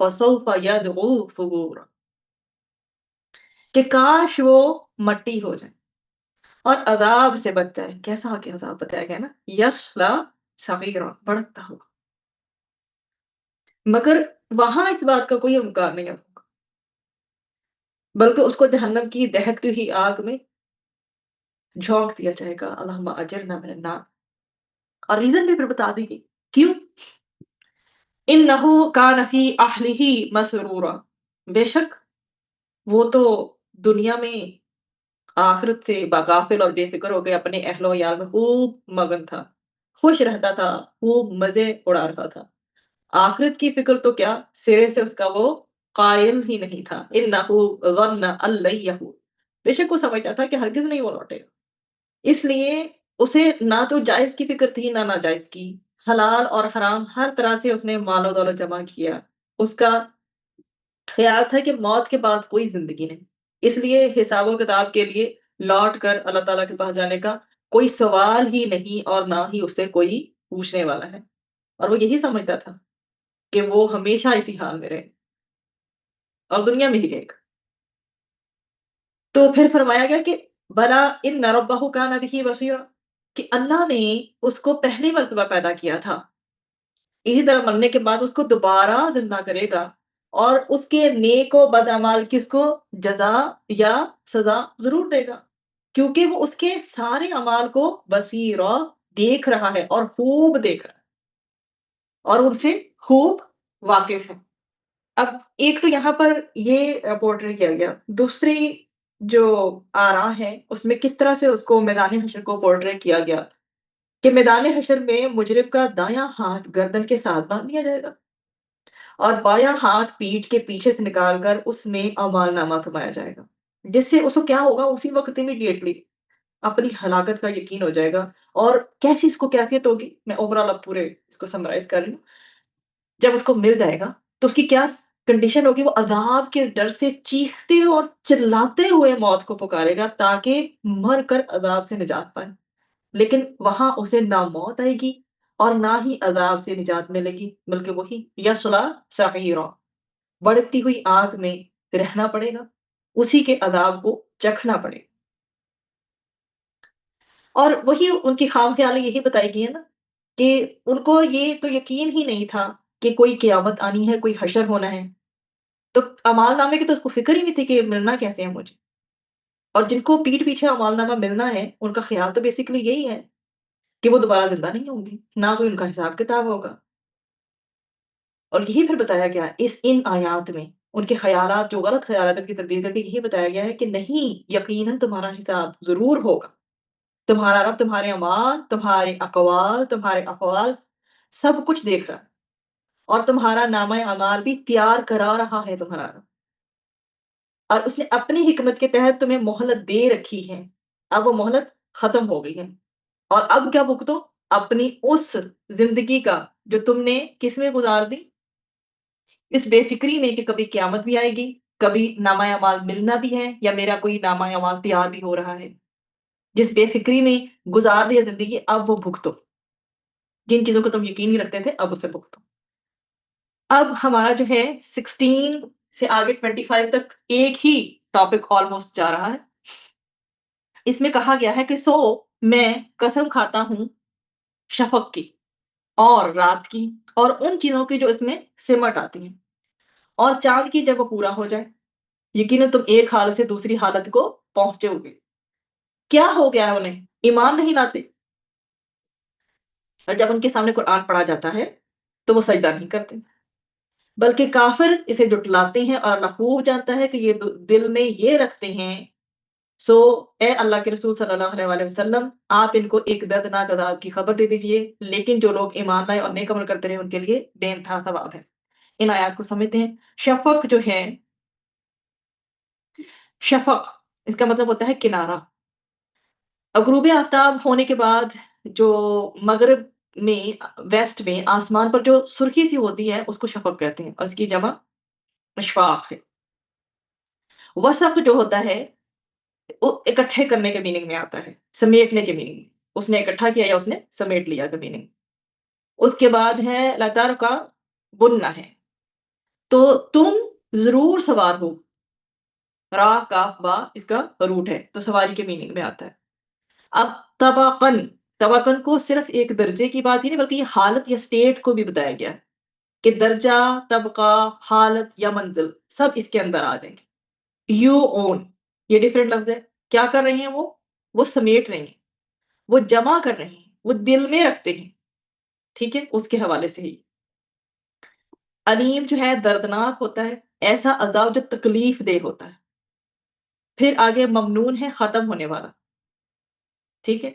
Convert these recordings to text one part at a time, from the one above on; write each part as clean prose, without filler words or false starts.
فسوف يدعو ثبورا، کہ کاش وہ مٹی ہو جائے اور عذاب سے بچ جائے. کیسا کہ عذاب بتایا گیا نا، یصلا سعیرا، بڑکتا ہوا. مگر وہاں اس بات کا کوئی امکان نہیں ہوگا، بلکہ اس کو جہنم کی دہکتی ہوئی آگ میں جھونک دیا جائے گا. اللہم اجرنا من النار. اور ریزن بھی پھر بتا دی گئی کیوں. انہ کان فی اہلہ مسرورا، بے شک وہ تو دنیا میں آخرت سے باغافل اور بے فکر ہو کے اپنے اہل و عیال میں خوب مگن تھا، خوش رہتا تھا، خوب مزے اڑا رہا تھا. آخرت کی فکر تو کیا، سرے سے اس کا وہ قائل ہی نہیں تھا. انہ ظن ان لن یحور، بے شک وہ سمجھتا تھا کہ ہرگز نہیں وہ لوٹے گا. اس لیے اسے نہ تو جائز کی فکر تھی نہ ناجائز کی. حلال اور حرام ہر طرح سے اس نے مال و دولت جمع کیا. اس کا خیال تھا کہ موت کے بعد کوئی زندگی نہیں، اس لیے حساب و کتاب کے لیے لوٹ کر اللہ تعالیٰ کے پاس جانے کا کوئی سوال ہی نہیں، اور نہ ہی اسے کوئی پوچھنے والا ہے. اور وہ یہی سمجھتا تھا کہ وہ ہمیشہ اسی حال میں رہے اور دنیا میں ہی رہے گا. تو پھر فرمایا گیا کہ بلا ان ربہ کان بہ بصیرا، کہ اللہ نے اس کو پہلی مرتبہ پیدا کیا تھا، اسی طرح مرنے کے بعد اس کو دوبارہ زندہ کرے گا، اور اس کے نیک و بد اعمال کی اس کو جزا یا سزا ضرور دے گا، کیونکہ وہ اس کے سارے اعمال کو بصیرا دیکھ رہا ہے اور خوب دیکھ رہا ہے اور ان سے خوب واقف ہے. اب ایک تو یہاں پر یہ پورٹری کیا گیا، دوسری جو آراء ہے اس میں کس طرح سے اس کو میدان حشر کو پورٹری کیا گیا کہ میدان حشر میں مجرم کا دایاں ہاتھ گردن کے ساتھ باندھ دیا جائے گا اور بایاں ہاتھ پیٹھ کے پیچھے سے نکال کر اس میں اعمال نامہ تھمایا جائے گا، جس سے اس کو کیا ہوگا، اسی وقت امیڈیٹلی اپنی ہلاکت کا یقین ہو جائے گا. اور کیسی اس کو کیفیت ہوگی، میں اوور آل اب پورے اس کو سمرائز کر رہی ہوں. جب اس کو مل جائے گا تو اس کی کیا کنڈیشن ہوگی، وہ عذاب کے ڈر سے چیختے اور چلاتے ہوئے موت کو پکارے گا تاکہ مر کر عذاب سے نجات پائے. لیکن وہاں اسے نہ موت آئے گی اور نہ ہی عذاب سے نجات ملے گی، بلکہ وہی یصلا سعیرا، بڑکتی ہوئی آگ میں رہنا پڑے گا، اسی کے عذاب کو چکھنا پڑے گا. اور وہی ان کی خام خیالی یہی بتائی گئی ہے نا کہ ان کو یہ تو یقین ہی نہیں تھا کہ کوئی قیامت آنی ہے، کوئی حشر ہونا ہے. تو اعمال نامے کی تو اس کو فکر ہی نہیں تھی کہ ملنا کیسے ہے مجھے. اور جن کو پیٹھ پیچھے اعمال نامہ ملنا ہے ان کا خیال تو بیسیکلی یہی ہے کہ وہ دوبارہ زندہ نہیں ہوں گے، نہ کوئی ان کا حساب کتاب ہوگا. اور یہی پھر بتایا گیا ان آیات میں ان کے خیالات، جو غلط خیالات ان کی تبدیل کر کے یہی بتایا گیا ہے کہ نہیں، یقیناً تمہارا حساب ضرور ہوگا. تمہارا رب تمہارے اعمال، تمہارے اقوال، تمہارے افعال سب کچھ دیکھ رہا ہے، اور تمہارا نامہ اعمال بھی تیار کرا رہا ہے تمہارا رب. اور اس نے اپنی حکمت کے تحت تمہیں مہلت دے رکھی ہے. اب وہ مہلت ختم ہو گئی ہے، اور اب کیا بھگتو، اپنی اس زندگی کا جو تم نے کس میں گزار دی، اس بے فکری میں کہ کبھی قیامت بھی آئے گی، کبھی نامہ اعمال ملنا بھی ہے، یا میرا کوئی نامہ اعمال تیار بھی ہو رہا ہے. جس بے فکری میں گزار دیا زندگی، اب وہ بھگتو. جن چیزوں کو تم یقین نہیں رکھتے تھے اب اسے بھگتو. اب ہمارا جو ہے 16 سے آگے 25 تک ایک ہی ٹاپک آلموسٹ جا رہا ہے. اس میں کہا گیا ہے کہ سو میں قسم کھاتا ہوں شفق کی اور رات کی اور ان چیزوں کی جو اس میں سمٹ آتی ہیں، اور چاند کی جب وہ پورا ہو جائے. یقیناً تم ایک حالت سے دوسری حالت کو پہنچے ہوگے. کیا ہو گیا ہے انہیں، ایمان نہیں لاتے، اور جب ان کے سامنے قرآن پڑھا جاتا ہے تو وہ سجدہ نہیں کرتے، بلکہ کافر اسے جٹلاتے ہیں. اور اللہ خوب جانتا ہے کہ یہ دل میں یہ رکھتے ہیں. سو اے اللہ کے رسول صلی اللہ علیہ وآلہ وسلم، آپ ان کو ایک دردناک عذاب کی خبر دے دیجئے، لیکن جو لوگ ایمان لائے اور نیک عمل کرتے رہے ان کے لیے بے انتہا ثواب ہے. ان آیات کو سمجھتے ہیں. شفق جو ہے، شفق اس کا مطلب ہوتا ہے کنارہ. غروب آفتاب ہونے کے بعد جو مغرب میں، ویسٹ میں آسمان پر جو سرخی سی ہوتی ہے اس کو شفق کہتے ہیں، اور اس کی جمع اشفاق ہے. وسق جو ہوتا ہے وہ اکٹھے کرنے کے میننگ میں آتا ہے، سمیٹنے کے میننگ میں. اس نے اکٹھا کیا یا اس نے سمیٹ لیا کا میننگ. اس کے بعد ہے لتار کا بننا ہے. تو تم ضرور سوار ہو، را کاف با اس کا روٹ ہے تو سواری کے میننگ میں آتا ہے۔ اب طبقن، طبقن کو صرف ایک درجے کی بات ہی نہیں بلکہ یہ حالت یا اسٹیٹ کو بھی بتایا گیا ہے کہ درجہ، طبقہ، حالت یا منزل سب اس کے اندر آ جائیں گے۔ یو اون، یہ ڈفرینٹ لفظ ہے، کیا کر رہے ہیں وہ سمیٹ رہے ہیں، وہ جمع کر رہے ہیں، وہ دل میں رکھتے ہیں، ٹھیک ہے، اس کے حوالے سے ہی۔ علیم جو ہے دردناک ہوتا ہے، ایسا عذاب جو تکلیف دہ ہوتا ہے۔ پھر آگے ممنون ہے ختم ہونے والا، ٹھیک ہے،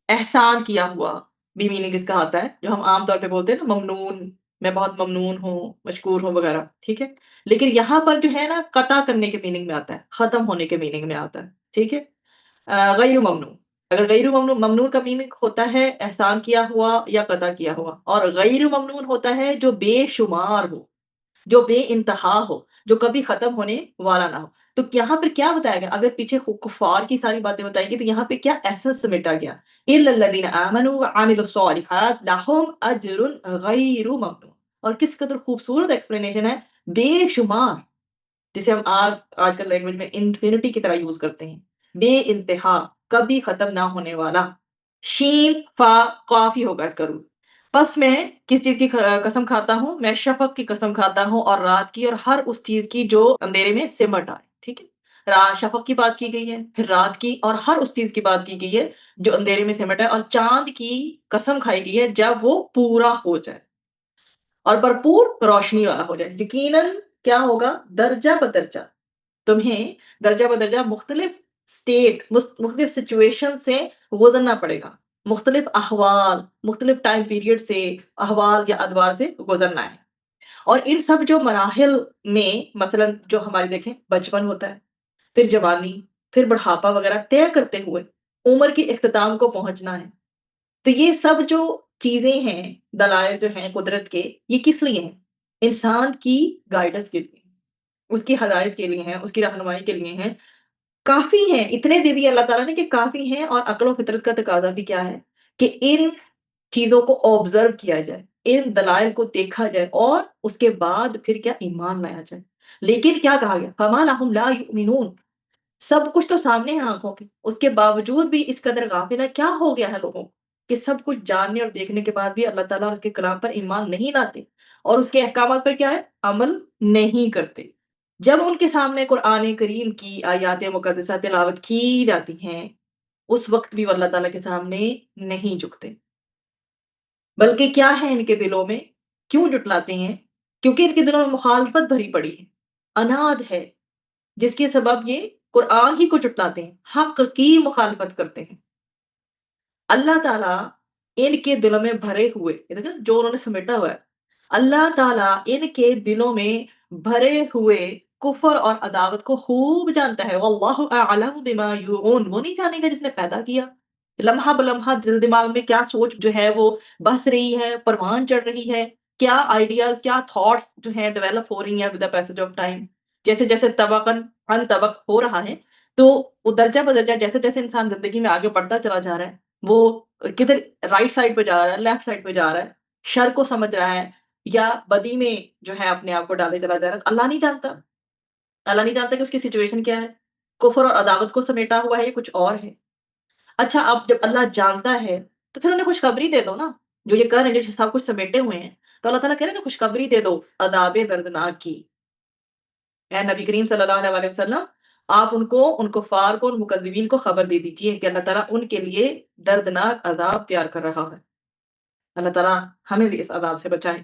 احسان کیا ہوا بھی میننگ اس کا آتا ہے، جو ہم عام طور پہ بولتے ہیں نا ممنون، میں بہت ممنون ہوں، مشکور ہوں وغیرہ، ٹھیک ہے، لیکن یہاں پر جو ہے نا قطع کرنے کے میننگ میں آتا ہے، ختم ہونے کے میننگ میں آتا ہے، ٹھیک ہے۔ غیر ممنون، اگر غیر ممنون، ممنون کا میننگ ہوتا ہے احسان کیا ہوا یا قطع کیا ہوا، اور غیر ممنون ہوتا ہے جو بے شمار ہو، جو بے انتہا ہو، جو کبھی ختم ہونے والا نہ ہو۔ تو یہاں پر کیا بتایا گیا؟ اگر پیچھے کفار کی ساری باتیں بتائی گئی تو یہاں پہ کیا ایسنس سمیٹا گیا؟ الا الذین آمنوا وعملوا الصالحات لهم اجر غیر ممنون۔ اور کس قدر خوبصورت ایکسپلینیشن ہے، بے شمار، جسے ہم آج کل لینگویج میں انفینٹی کی طرح یوز کرتے ہیں، بے انتہا، کبھی ختم نہ ہونے والا۔ شین فا کافی ہوگا اس کا روٹ۔ بس میں کس چیز کی قسم کھاتا ہوں؟ میں شفق کی قسم کھاتا ہوں اور رات کی اور ہر اس چیز کی جو اندھیرے میں سمٹ آئے، ٹھیک ہے، رات شفق کی بات کی گئی ہے، پھر رات کی اور ہر اس چیز کی بات کی گئی ہے جو اندھیرے میں سمٹ آئے، اور چاند کی قسم کھائی گئی ہے جب وہ پورا ہو جائے اور بھرپور روشنی والا ہو جائے۔ یقیناً کیا ہوگا؟ درجہ بدرجہ تمہیں درجہ بدرجہ مختلف اسٹیٹ، مختلف سچویشن سے گزرنا پڑے گا، مختلف احوال، مختلف ٹائم پیریڈ سے، احوال یا ادوار سے گزرنا ہے۔ اور ان سب جو مراحل میں مثلا جو ہماری دیکھیں بچپن ہوتا ہے، پھر جوانی، پھر بڑھاپا وغیرہ طے کرتے ہوئے عمر کی اختتام کو پہنچنا ہے۔ تو یہ سب جو چیزیں ہیں، دلائل جو ہیں قدرت کے، یہ کس لیے ہیں؟ انسان کی گائیڈنس کے لیے، اس کی ہدایت کے لیے ہیں، اس کی رہنمائی کے لیے ہیں، کافی ہیں، اتنے دے دیے اللہ تعالیٰ نے کہ کافی ہیں۔ اور عقل و فطرت کا تقاضا بھی کیا ہے کہ ان چیزوں کو آبزرو کیا جائے، ان دلائل کو دیکھا جائے اور اس کے بعد پھر کیا ایمان لایا جائے۔ لیکن کیا کہا گیا؟ فَمَا لَهُمْ لَا يُؤْمِنُونَ، سب کچھ تو سامنے ہے آنکھوں کے، اس کے باوجود بھی اس قدر غافل ہے، کیا ہو گیا ہے لوگوں کو کہ سب کچھ جاننے اور دیکھنے کے بعد بھی اللہ تعالیٰ اور اس کے کلام پر ایمان نہیں لاتے اور اس کے احکامات پر کیا ہے؟ عمل نہیں کرتے۔ جب ان کے سامنے قرآن کریم کی آیات مقدسہ تلاوت کی جاتی ہیں، اس وقت بھی وہ اللہ تعالیٰ کے سامنے نہیں جھکتے، بلکہ کیا ہے ان کے دلوں میں؟ کیوں جھٹلاتے ہیں؟ کیونکہ ان کے دلوں میں مخالفت بھری پڑی ہے، اناد ہے، جس کے سبب یہ قرآن ہی کو جھٹلاتے ہیں، حق کی مخالفت کرتے ہیں۔ اللہ تعالیٰ ان کے دلوں میں بھرے ہوئے، یہ دیکھیں جو انہوں نے سمیٹا ہوا ہے، اللہ تعالیٰ ان کے دلوں میں بھرے ہوئے کفر اور عداوت کو خوب جانتا ہے۔ واللہ اعلم بما یوعون، وہ نہیں جانے گا جس نے پیدا کیا، لمحہ بلمحہ دل دماغ میں کیا سوچ جو ہے وہ بس رہی ہے، پروان چڑھ رہی ہے، کیا آئیڈیاز، کیا تھاٹس جو ہیں ڈیولپ ہو رہی ہیں with the passage of time, جیسے جیسے طبقاً عن طبق ہو رہا ہے، تو وہ درجہ بدرجہ جیسے جیسے انسان زندگی میں آگے بڑھتا چلا جا رہا ہے، وہ کدھر رائٹ سائڈ پہ جا رہا ہے، لیفٹ سائڈ پہ جا رہا ہے، شر کو سمجھ رہا ہے یا بدی میں جو ہے اپنے آپ کو ڈالے چلا جا رہا ہے، اللہ نہیں جانتا، اللہ نہیں جانتا کہ اس کی سچویشن کیا ہے، کفر اور عداوت کو سمیٹا ہوا ہے، یہ کچھ اور ہے۔ اچھا اب جب اللہ جانتا ہے تو پھر انہیں خوشخبری دے دو نا، جو یہ کر رہے ہیں، جو سب کچھ سمیٹے ہوئے ہیں، تو اللہ تعالیٰ کہہ رہے ہیں کہ خوشخبری دے دو عذاب دردناک کی۔ اے نبی کریم صلی اللہ علیہ وسلم، آپ ان کو، ان کفار کو، ان مکذبین کو خبر دے دیجیے کہ اللہ تعالیٰ ان کے لیے دردناک عذاب تیار کر رہا ہے۔ اللہ تعالیٰ ہمیں بھی اس عذاب سے بچائے۔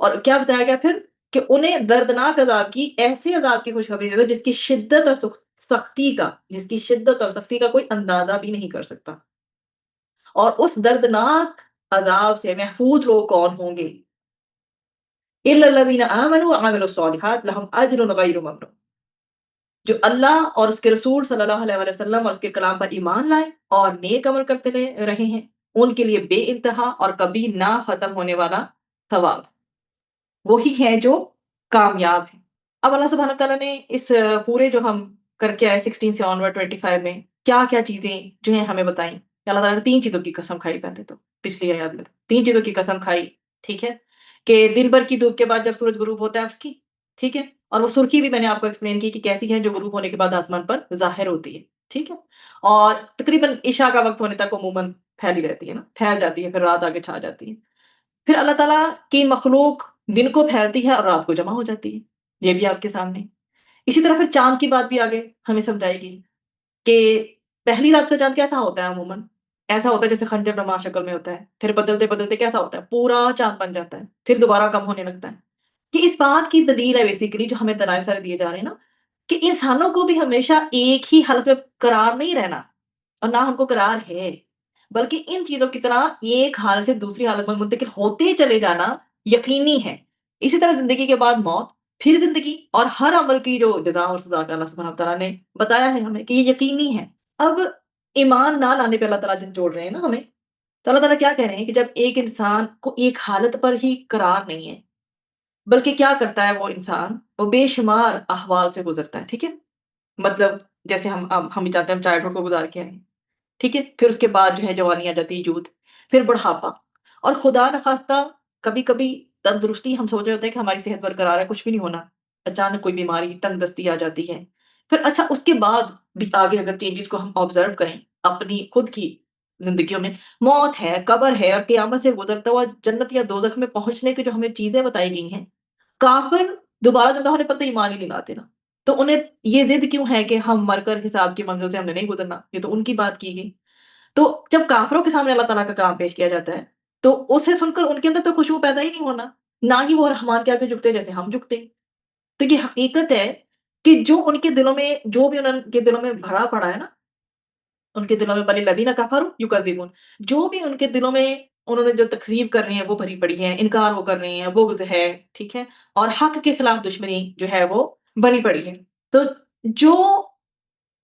اور کیا بتایا گیا پھر؟ کہ انہیں دردناک عذاب کی، ایسے عذاب کی خوشخبری دے دو جس کی شدت اور سختی کا، جس کی شدت اور سختی کا کوئی اندازہ بھی نہیں کر سکتا۔ اور اس دردناک عذاب سے محفوظ لوگ کون ہوں گے؟ الا الذین آمنوا وعملوا الصالحات لهم اجر غیر ممنون، جو اللہ اور اس کے رسول صلی اللہ علیہ وسلم اور اس کے کلام پر ایمان لائے اور نیک عمل کرتے رہے ہیں، ان کے لیے بے انتہا اور کبھی نہ ختم ہونے والا ثواب، وہی ہیں جو کامیاب ہیں۔ اب اللہ سبحانہ تعالیٰ نے اس پورے جو ہم کر کے آئے 16 سے آنورڈ 25 میں کیا کیا چیزیں جو ہیں ہمیں بتائیں۔ اللہ تعالیٰ نے 3 چیزوں کی قسم کھائی، پہلے تو پچھلی آیات میں 3 چیزوں کی قسم کھائی، ٹھیک ہے، کہ دن بھر کی دھوپ کے بعد جب سورج غروب ہوتا ہے اس کی، ٹھیک ہے؟ اور وہ سرخی بھی میں نے آپ کو ایکسپلین کی کہ کیسی ہے جو غروب ہونے کے بعد آسمان پر ظاہر ہوتی ہے، ٹھیک ہے؟ اور تقریباً عشاء کا وقت ہونے تک عموماً پھیلی رہتی ہے نا، ٹھہر جاتی ہے، پھر رات آگے چھا جاتی ہے۔ پھر اللہ تعالیٰ کی مخلوق دن کو پھیلتی ہے اور رات کو جمع ہو جاتی ہے، یہ بھی آپ کے سامنے۔ اسی طرح پھر چاند کی بات بھی آگے ہمیں سمجھائے گی کہ پہلی رات کا چاند کیسا ہوتا ہے عموماً؟ ایسا ہوتا ہے جیسے خنجر نما شکل میں ہوتا ہے، پھر بدلتے بدلتے کیسا ہوتا ہے؟ پورا چاند بن جاتا ہے، پھر دوبارہ کم ہونے لگتا ہے۔ کہ اس بات کی دلیل ہے بیسیکلی جو ہمیں دلائل سارے دیے جا رہے ہیں نا، کہ انسانوں کو بھی ہمیشہ ایک ہی حالت میں قرار نہیں رہنا، اور نہ ہم کو قرار ہے، بلکہ ان چیزوں کی طرح ایک حالت سے دوسری حالت میں منتقل ہوتے چلے جانا یقینی ہے۔ اسی طرح زندگی کے بعد موت، پھر زندگی، اور ہر عمل کی جو جزا اور سزا کا اللہ سبحانہ وتعالیٰ نے بتایا ہے ہمیں کہ یہ یقینی ہے۔ اب ایمان نہ لانے پہ اللہ تعالیٰ جن جوڑ رہے ہیں نا ہمیں، تو اللہ تعالیٰ کیا کہہ رہے ہیں کہ جب ایک انسان کو ایک حالت پر ہی قرار نہیں ہے، بلکہ کیا کرتا ہے وہ انسان، وہ بے شمار احوال سے گزرتا ہے، ٹھیک ہے؟ مطلب جیسے ہم بھی چاہتے ہیں ہم چائلڈ ہوڈ کو گزار کے آئیں، ٹھیک ہے؟ پھر اس کے بعد جو ہے جوانی آ جاتی ہے، یوتھ، پھر بڑھاپا، اور خدا نخواستہ کبھی کبھی تندرستی ہم سوچ رہے ہوتے ہیں کہ ہماری صحت برقرار ہے، کچھ بھی نہیں ہونا، اچانک کوئی بیماری، تنگ دستی آ جاتی ہے۔ پھر اچھا اس کے بعد بھی آگے اگر چینجز کو ہم آبزرو کریں اپنی خود کی زندگیوں میں، موت ہے، قبر ہے، اور قیامت سے گزرتا ہوا جنت یا دوزخ میں پہنچنے کی جو ہمیں چیزیں بتائی گئی ہیں، کافر دوبارہ زندہ ہونے پر تو ایمان ہی نہیں لاتے نا، تو انہیں یہ ضد کیوں ہے کہ ہم مر کر حساب کی منزل سے ہم نے نہیں گزرنا؟ یہ تو ان کی بات کی گئی۔ تو جب کافروں کے سامنے اللہ تعالیٰ کا کلام پیش کیا جاتا ہے تو اسے سن کر ان کے اندر تو خوشبو پیدا ہی نہیں ہونا، نہ ہی وہ رحمان کے آگے جھکتے جیسے ہم جھکتے۔ تو یہ حقیقت ہے کہ جو ان کے دلوں میں، جو بھی ان کے دلوں میں بھرا پڑا ہے نا، ان کے دلوں میں بل الذین کفروا یکذبون، جو بھی ان کے دلوں میں انہوں نے جو تکذیب کر رہے ہیں وہ بھری پڑی ہے، انکار وہ کر رہے ہیں، بغض ہے، ٹھیک ہے، اور حق کے خلاف دشمنی جو ہے وہ بنی پڑی ہے۔ تو جو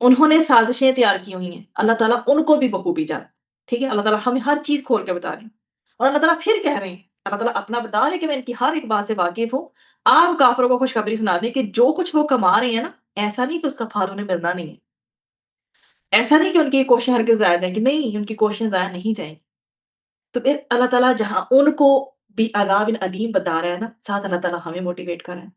انہوں نے سازشیں تیار کی ہوئی ہیں، اللہ تعالیٰ ان کو بھی بخوبی جانتا ہے، ٹھیک ہے؟ اللہ تعالیٰ ہمیں ہر چیز کھول کے بتا رہے ہیں، اور اللہ تعالیٰ پھر کہہ رہے ہیں، اللہ تعالیٰ اپنا بتا رہے ہیں کہ میں ان کی ہر ایک بات سے واقف ہوں۔ آپ کافروں کو خوشخبری سنا دیں کہ جو کچھ وہ کما رہے ہیں نا، ایسا نہیں کہ اس کا پھل انہیں ملنا نہیں ہے، ایسا نہیں کہ ان کی کوششیں ہرگز ضائع جائیں گی، نہیں، ان کی کوششیں ضائع نہیں جائیں گی۔ تو پھر اللہ تعالیٰ جہاں ان کو بھی عذاب علیم بتا رہا ہے نا، ساتھ اللہ تعالیٰ ہمیں موٹیویٹ کر رہا ہے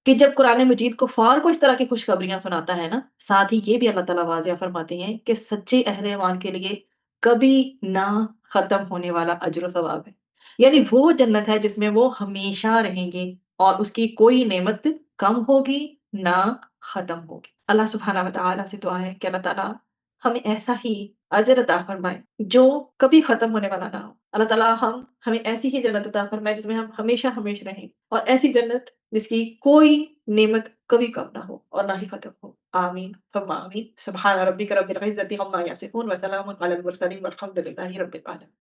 کہ جب قرآن مجید کفار کو اس طرح کی خوشخبریاں سناتا ہے نا، ساتھ ہی یہ بھی اللہ تعالیٰ واضح فرماتے ہیں کہ سچے اہل ایمان کے لیے کبھی نہ ختم ہونے والا اجر و ثواب ہے، یعنی وہ جنت ہے جس میں وہ ہمیشہ رہیں گے، اور اس کی کوئی نعمت کم ہوگی نہ ختم ہوگی۔ اللہ سبحانہ وتعالیٰ سے دعا ہے کہ اللہ تعالیٰ ہمیں ایسا ہی اجر عطا فرمائے جو کبھی ختم ہونے والا نہ ہو۔ اللہ تعالیٰ ہمیں ایسی ہی جنت عطا فرمائے جس میں ہم ہمیشہ ہمیشہ رہیں، اور ایسی جنت جس کی کوئی نعمت کبھی کم نہ ہو اور نہ ہی ختم ہو۔ آمین ثم آمین۔ سبحان ربک رب العزۃ عما یصفون وسلام علی المرسلین والحمد للہ رب العالمین۔